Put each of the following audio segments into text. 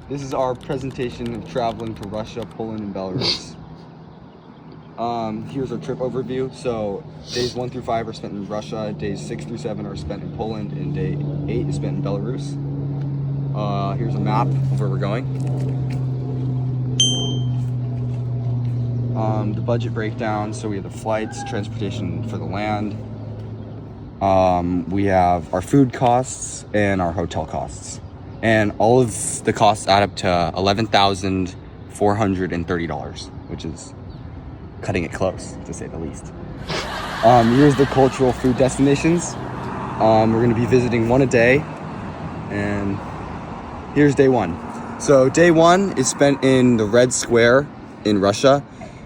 This is our presentation of traveling to Russia, Poland, and Belarus. Here's our trip overview. So days 1 through 5 are spent in Russia, days 6 through 7 are spent in Poland, and day 8 is spent in Belarus. Here's a map of where we're going. The budget breakdown, so we have the flights, transportation for the land. We have our food costs and our hotel costs. And all of the costs add up to $11,430, which is cutting it close, to say the least. Here's the cultural food destinations. We're going to be visiting one a day, and here's day 1. So day 1 is spent in the Red Square in Russia.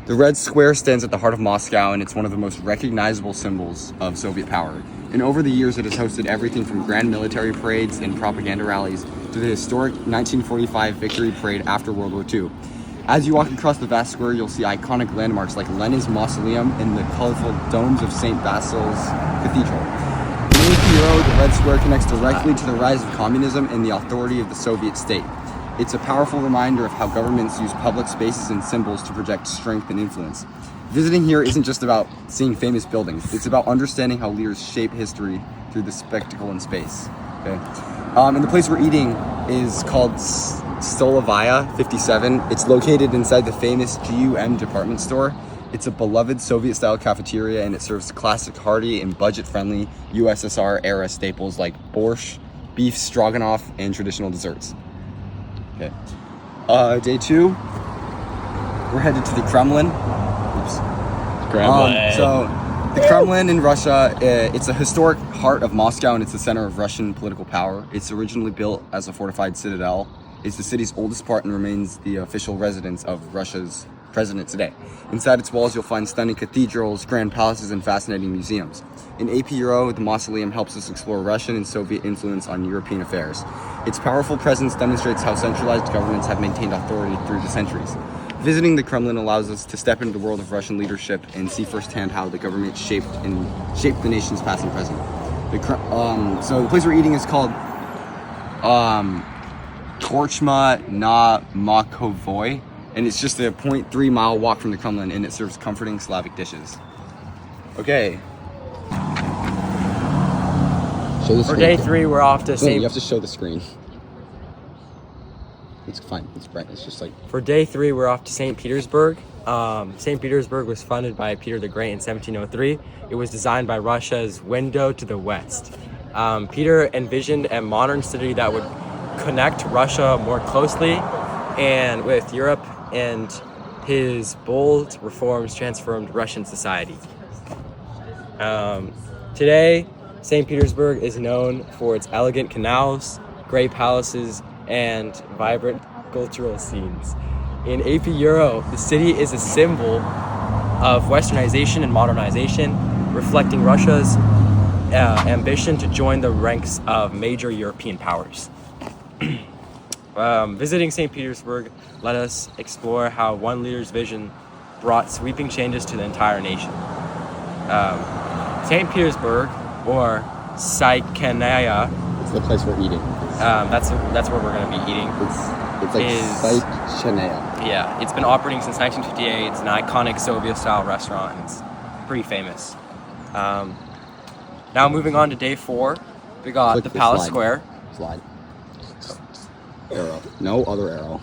The Red Square stands at the heart of Moscow, and it's one of the most recognizable symbols of Soviet power. And over the years, it has hosted everything from grand military parades and propaganda rallies to the historic 1945 victory parade after World War II. As you walk across the vast square, you'll see iconic landmarks like Lenin's mausoleum and the colorful domes of St. Basil's Cathedral. In the Red Square connects directly to the rise of communism and the authority of the Soviet state. It's a powerful reminder of how governments use public spaces and symbols to project strength and influence. Visiting here isn't just about seeing famous buildings. It's about understanding how leaders shape history through the spectacle in space. Okay, and the place we're eating is called Stolovaya 57. It's located inside the famous GUM department store. It's a beloved Soviet-style cafeteria, and it serves classic, hearty, and budget-friendly USSR-era staples like borscht, beef stroganoff, and traditional desserts. Okay. Day 2, we're headed to the Kremlin. Oops. Kremlin. So the Kremlin in Russia, it's a historic heart of Moscow, and it's the center of Russian political power. It's originally built as a fortified citadel. It's the city's oldest part and remains the official residence of Russia's president today. Inside its walls, you'll find stunning cathedrals, grand palaces, and fascinating museums. In AP Euro, the mausoleum helps us explore Russian and Soviet influence on European affairs. Its powerful presence demonstrates how centralized governments have maintained authority through the centuries. Visiting the Kremlin allows us to step into the world of Russian leadership and see firsthand how the government shaped the nation's past and present. So the place we're eating is called Korchma na Makovoy, and it's just a 0.3 mile walk from the Kremlin, and it serves comforting Slavic dishes. Okay. Show the For screen. day 3, we're off to No, St. you have to show the screen. It's fine. It's bright. It's just like... For day 3, we're off to St. Petersburg. St. Petersburg was founded by Peter the Great in 1703. It was designed by Russia's window to the west. Peter envisioned a modern city that would connect Russia more closely and with Europe, and his bold reforms transformed Russian society. Today, St. Petersburg is known for its elegant canals, great palaces, and vibrant cultural scenes. In AP Euro, the city is a symbol of westernization and modernization, reflecting Russia's ambition to join the ranks of major European powers. Visiting St. Petersburg, let us explore how one leader's vision brought sweeping changes to the entire nation. St. Petersburg, or Saikhanaya, It's the place we're eating. that's where we're going to be eating. It's like Saikhanaya. Yeah, it's been operating since 1958. It's an iconic Soviet-style restaurant, and it's pretty famous. Now moving on to day 4, we got Click the the Palace slide. Square. Slide. Arrow. No other arrow.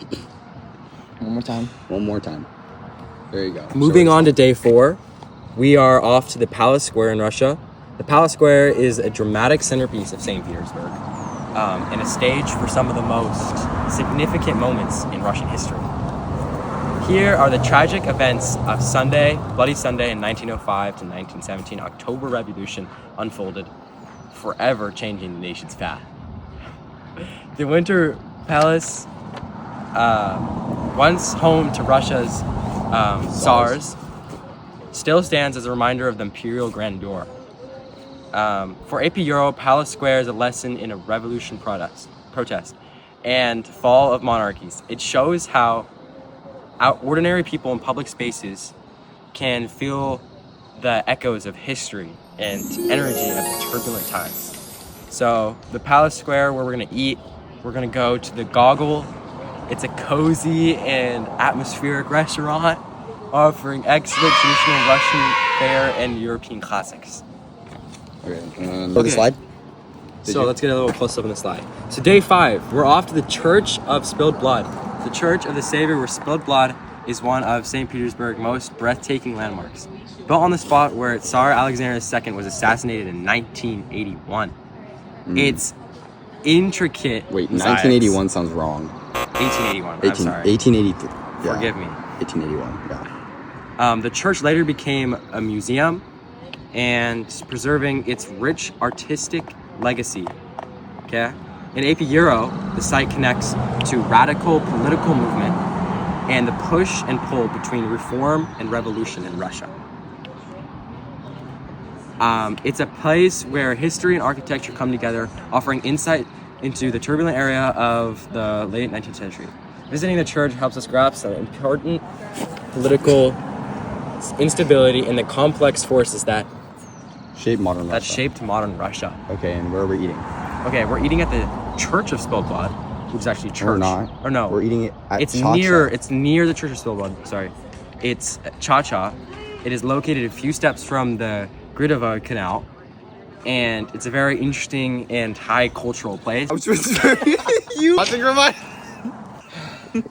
One more time. One more time. There you go. Moving on to day 4, we are off to the Palace Square in Russia. The Palace Square is a dramatic centerpiece of St. Petersburg, and a stage for some of the most significant moments in Russian history. Here are the tragic events of Bloody Sunday in 1905 to 1917 October Revolution unfolded, forever changing the nation's path. The Winter Palace, once home to Russia's Tsars, still stands as a reminder of the imperial grandeur. For AP Euro, Palace Square is a lesson in a revolution protest and fall of monarchies. It shows how ordinary people in public spaces can feel the echoes of history and energy of turbulent times. So the Palace Square, where we're gonna eat, we're gonna go to the Gogol It's a cozy and atmospheric restaurant offering excellent traditional Russian fare and European classics. Okay, the slide. So let's get a little close up on the slide. So day 5, we're off to the Church of Spilled Blood. The Church of the Savior where spilled blood is one of St. Petersburg's most breathtaking landmarks. Built on the spot where Tsar Alexander II was assassinated in 1981. It's intricate. Wait, mosaics. 1981 sounds wrong. 1881. I'm sorry. 1883. Yeah. Forgive me. 1881. Yeah. The church later became a museum and preserving its rich artistic legacy. Okay? In AP Euro, the site connects to radical political movement and the push and pull between reform and revolution in Russia. It's a place where history and architecture come together, offering insight into the turbulent era of the late 19th century. Visiting the church helps us grasp the important political instability and the complex forces that Shaped modern Russia. shaped modern Russia. Okay, and where are we eating? Okay, we're eating at the Church of Spilled Blood, which is actually church. We're not. Or no, We're eating it at it's Cha-Cha. near the Church of Spilled Blood. Sorry, it's Cha-Cha. It is located a few steps from the Gridova Canal, and it's a very interesting and high cultural place.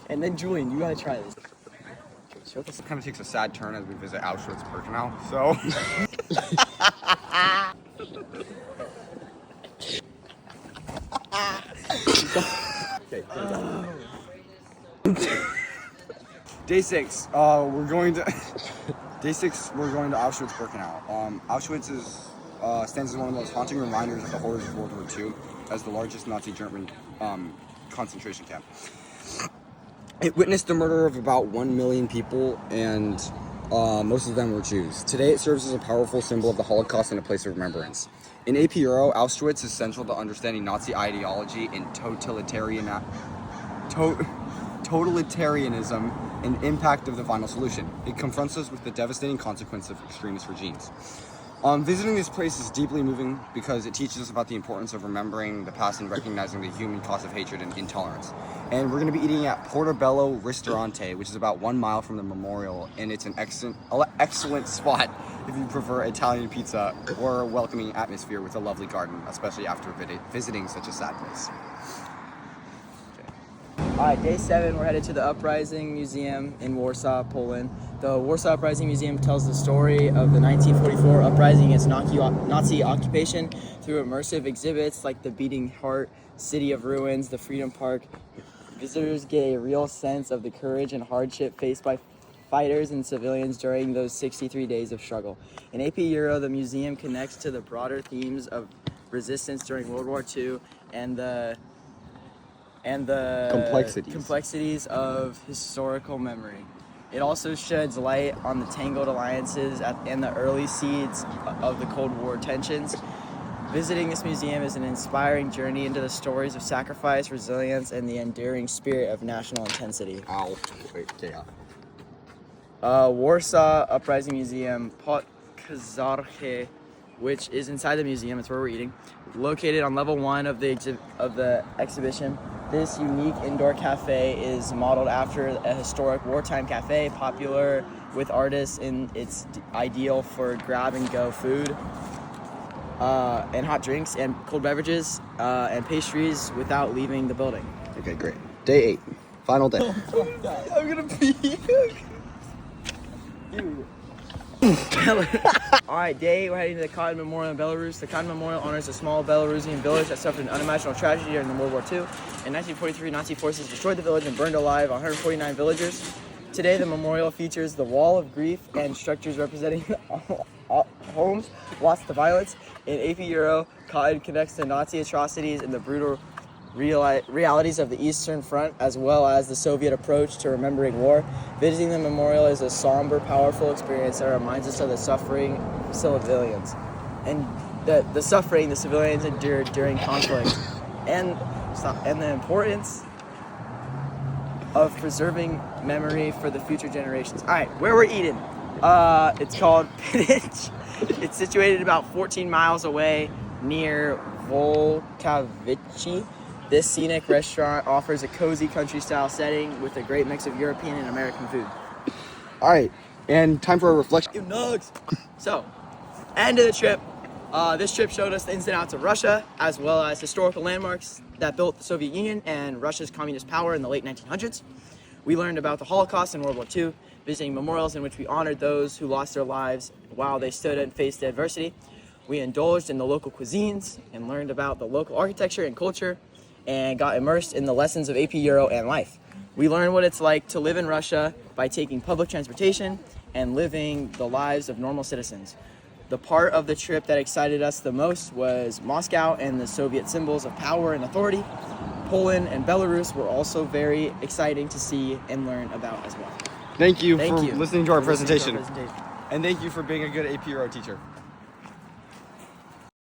And then Julian, you gotta try this. This kind of takes a sad turn as we visit Auschwitz-Birkenau. So. Day 6. We're going to. Day 6. We're going to Auschwitz-Birkenau. Auschwitz stands as one of the most haunting reminders of the horrors of World War II, as the largest Nazi German concentration camp. It witnessed the murder of about 1 million people, and most of them were Jews. Today, it serves as a powerful symbol of the Holocaust and a place of remembrance. In AP Euro, Auschwitz is central to understanding Nazi ideology and totalitarianism and impact of the final solution. It confronts us with the devastating consequence of extremist regimes. Visiting this place is deeply moving because it teaches us about the importance of remembering the past and recognizing the human cost of hatred and intolerance. And we're going to be eating at Portobello Ristorante, which is about 1 mile from the memorial, and it's an excellent spot if you prefer Italian pizza or a welcoming atmosphere with a lovely garden, especially after visiting such a sad place. Alright, day 7, we're headed to the Uprising Museum in Warsaw, Poland. The Warsaw Uprising Museum tells the story of the 1944 uprising against Nazi occupation through immersive exhibits like the Beating Heart, City of Ruins, the Freedom Park. Visitors get a real sense of the courage and hardship faced by fighters and civilians during those 63 days of struggle. In AP Euro, the museum connects to the broader themes of resistance during World War II and the complexities of historical memory. It also sheds light on the tangled alliances and the early seeds of the Cold War tensions. Visiting this museum is an inspiring journey into the stories of sacrifice, resilience, and the enduring spirit of national intensity. Warsaw Uprising Museum, Podkazarche, which is inside the museum. It's where we're eating. Located on level 1 of the exhibition. This unique indoor cafe is modeled after a historic wartime cafe, popular with artists in its ideal for grab-and-go food, and hot drinks and cold beverages and pastries without leaving the building. Okay, great. Day 8. Final day. I'm gonna pee. Alright, we're heading to the Cotton Memorial in Belarus. The Cotton Memorial honors a small Belarusian village that suffered an unimaginable tragedy during World War II. In 1943, Nazi forces destroyed the village and burned alive 149 villagers. Today, the memorial features the Wall of Grief and structures representing homes lost to violence. In AP Euro, Cotton connects the Nazi atrocities and the brutal realities of the Eastern Front, as well as the Soviet approach to remembering war. Visiting the memorial is a somber, powerful experience that reminds us of the suffering civilians and the suffering the civilians endured during conflict, and the importance of preserving memory for the future generations. All right, where we're eating. It's called Pinich. It's situated about 14 miles away near Volkavici. This scenic restaurant offers a cozy country-style setting with a great mix of European and American food. All right, and time for a reflection. You nugs! So, end of the trip. This trip showed us the ins and outs of Russia, as well as historical landmarks that built the Soviet Union and Russia's communist power in the late 1900s. We learned about the Holocaust and World War II, visiting memorials in which we honored those who lost their lives while they stood and faced adversity. We indulged in the local cuisines and learned about the local architecture and culture, and got immersed in the lessons of AP Euro and life. We learned what it's like to live in Russia by taking public transportation and living the lives of normal citizens. The part of the trip that excited us the most was Moscow and the Soviet symbols of power and authority. Poland and Belarus were also very exciting to see and learn about as well. Thank you Thank for you listening to our for listening to presentation. our presentation. And thank you for being a good AP Euro teacher.